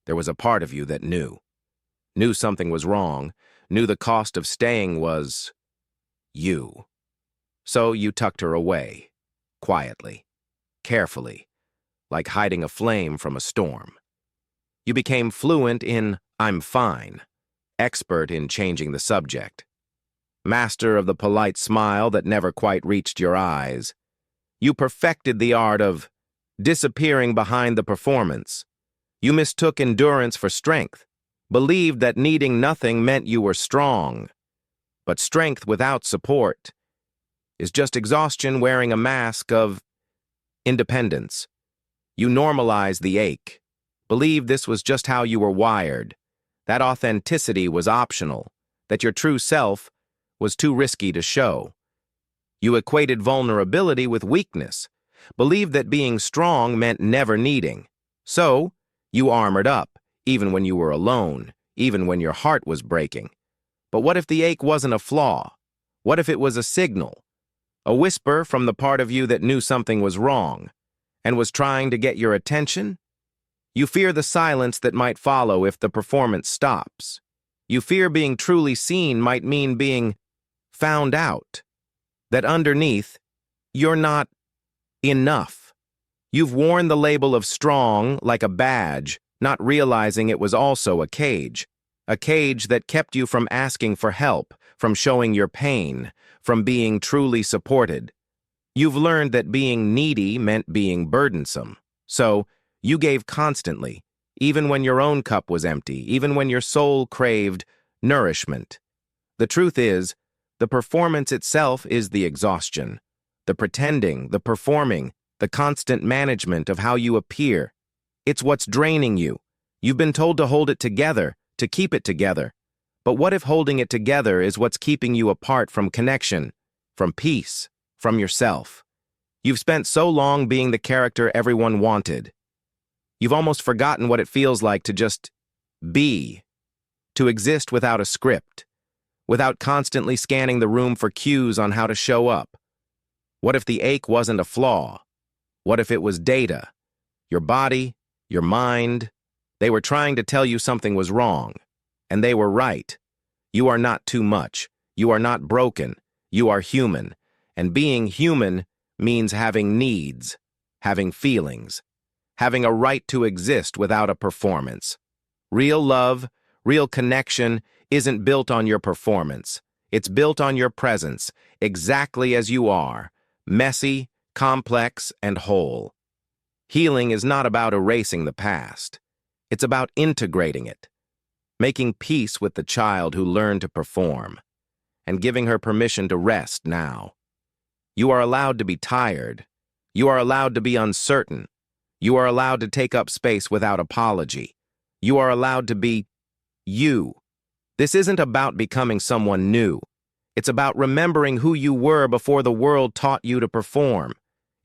There was a part of you that knew something was wrong, knew the cost of staying was you. So you tucked her away, quietly, carefully, like hiding a flame from a storm. You became fluent in "I'm fine," expert in changing the subject, master of the polite smile that never quite reached your eyes. You perfected the art of disappearing behind the performance. You mistook endurance for strength, believed that needing nothing meant you were strong. But strength without support is just exhaustion wearing a mask of independence. You normalized the ache, believed this was just how you were wired, that authenticity was optional, that your true self was too risky to show. You equated vulnerability with weakness, believed that being strong meant never needing. So, you armored up, even when you were alone, even when your heart was breaking. But what if the ache wasn't a flaw? What if it was a signal? A whisper from the part of you that knew something was wrong and was trying to get your attention? You fear the silence that might follow if the performance stops. You fear being truly seen might mean being found out. That underneath, you're not enough. You've worn the label of strong like a badge, not realizing it was also a cage that kept you from asking for help, from showing your pain, from being truly supported. You've learned that being needy meant being burdensome. So, you gave constantly, even when your own cup was empty, even when your soul craved nourishment. The truth is, the performance itself is the exhaustion. The pretending, the performing, the constant management of how you appear. It's what's draining you. You've been told to hold it together, to keep it together. But what if holding it together is what's keeping you apart from connection, from peace, from yourself? You've spent so long being the character everyone wanted. You've almost forgotten what it feels like to just be, to exist without a script, without constantly scanning the room for cues on how to show up. What if the ache wasn't a flaw? What if it was data? Your body, your mind, they were trying to tell you something was wrong. And they were right. You are not too much. You are not broken. You are human. And being human means having needs, having feelings, having a right to exist without a performance. Real love, real connection isn't built on your performance. It's built on your presence, exactly as you are, messy, complex, and whole. Healing is not about erasing the past. It's about integrating it, making peace with the child who learned to perform, and giving her permission to rest now. You are allowed to be tired. You are allowed to be uncertain. You are allowed to take up space without apology. You are allowed to be you. This isn't about becoming someone new. It's about remembering who you were before the world taught you to perform.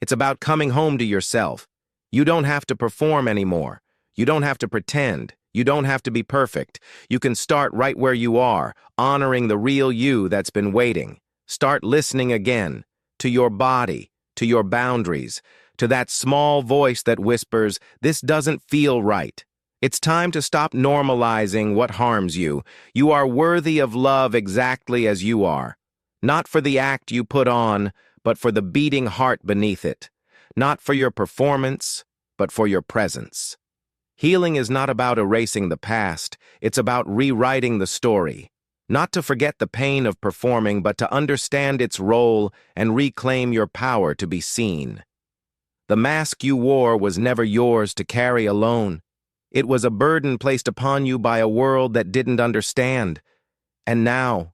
It's about coming home to yourself. You don't have to perform anymore. You don't have to pretend. You don't have to be perfect. You can start right where you are, honoring the real you that's been waiting. Start listening again, to your body, to your boundaries, to that small voice that whispers, "This doesn't feel right." It's time to stop normalizing what harms you. You are worthy of love exactly as you are. Not for the act you put on, but for the beating heart beneath it. Not for your performance, but for your presence. Healing is not about erasing the past, it's about rewriting the story. Not to forget the pain of performing, but to understand its role and reclaim your power to be seen. The mask you wore was never yours to carry alone. It was a burden placed upon you by a world that didn't understand. And now,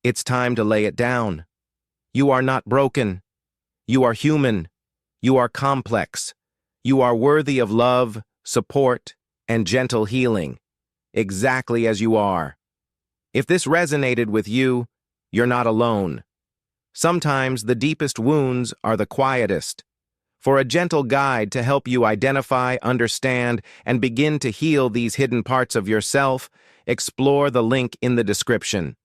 it's time to lay it down. You are not broken. You are human. You are complex. You are worthy of love, support, and gentle healing, exactly as you are. If this resonated with you, you're not alone. Sometimes the deepest wounds are the quietest. For a gentle guide to help you identify, understand, and begin to heal these hidden parts of yourself, explore the link in the description.